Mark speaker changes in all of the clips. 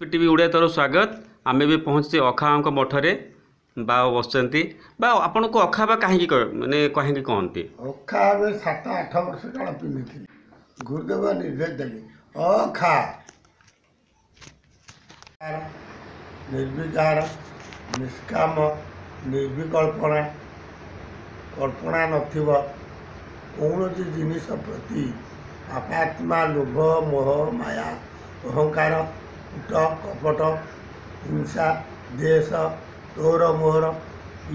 Speaker 1: TV Odia तरफ स्वागत। आम भी पहुँचे अखा मठरे बा बसुँच बा आपन को अखा बा कहीं माने कहीं कहते
Speaker 2: अखा 7-8 वर्ष काल पिंधि गुरुदेव निर्देश देली अखा निर्विकार निष्काम निर्विकल्पना कल्पना नथिब कौन जिनिस प्रति आपात्मा लोभ मोह माया अहंकार कूट कपट हिंसा देश तोर मोहर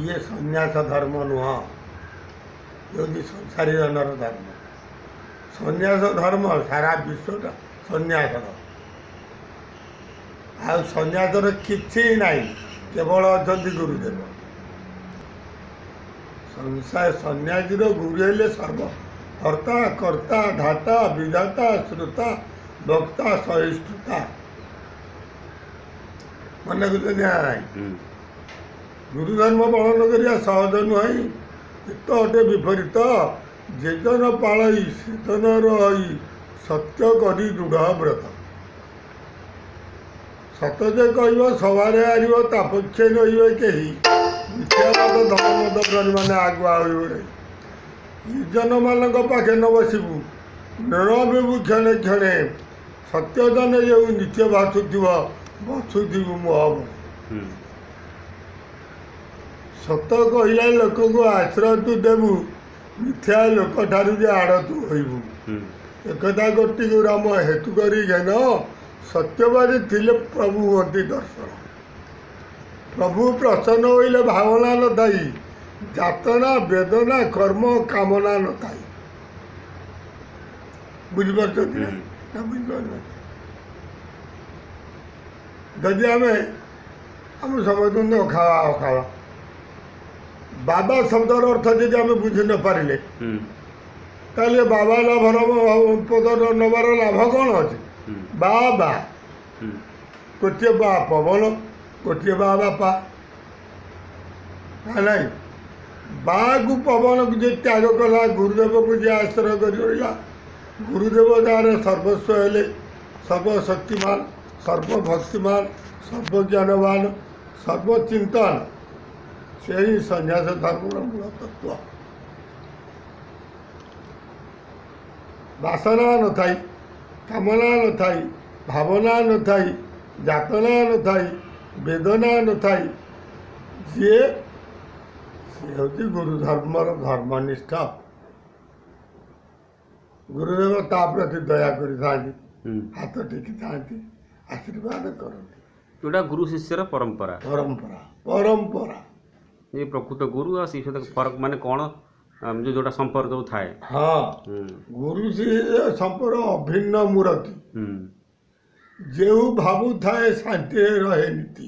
Speaker 2: ये संन्यास धर्म नुह यदि संसारी जनर धर्म संन्यास धर्म सारा विश्वटा संन्यासर आ संन्यासर किछि नाही केवल अछंती गुरुदेव संसार सन्यासी गुरु हेले सर्व कर्ता कर्ता धाता विधाता श्रोता वक्ता सहिष्णुता मन गुरुधर्म पालन करिया सहज नुहई इत अटे विपरीत जेजन पालई सेजन रही सत्य करी दृढ़ व्रत सत जे कह सवारे आर तापक्षे रही कही मिथ्यावाद धर्ममत प्राणी मैंने आगुआ जन मान पाखे न बसबू नरबू क्षणे क्षणे सत्यजन जो नित्य भाषुव बसुथु मोह सत कहला लोक को आश्रय तू देवु मिथ्या लोक ठारू जे आड़ तू होबू एकता गोटी को राम हेतु करी घेन सत्यवादी थिले प्रभु होती दर्शन प्रभु प्रसन्न होइले भावना न थाई जातना वेदना कर्म कामना न थाई बुझिपार ना बुझिपार जदि आम समझ खावा अखावा बाबा शब्दर अर्थ जब आम बुझी न पारे ताले बाबा लाभ पद नबार लाभ कौन अच्छे बाबा गोटे बा पवन गोटे बा बापा ना बा को पवन को जे त्याग कला गुरुदेव को जे आश्रय कर गुरुदेव जार सर्वस्व हेले सर्वशक्तिमान सर्वभक्तिमान सर्वज्ञानवान सर्वचिंतन से ही संन्यास धर्म मूल तत्व वासना न थाई कामना न थाई भावना न थाई जातना न थाई वेदना न थाई जे हूँ गुरुधर्मर धर्मनिष्ठ गुरुदेव ता प्रति दया कर हाथ टेकी था आशीर्वाद करते
Speaker 1: जोटा गुरु शिष्यर परंपरा
Speaker 2: परंपरा परंपरा
Speaker 1: ये प्रकृत गुरु और शिष्य फरक माने कौन जो जोटा संपर्क जो थाए
Speaker 2: हाँ गुरु शिष्य संपर्क अभिन्न मूर्ति जो भावु थाए शांति रहे नीति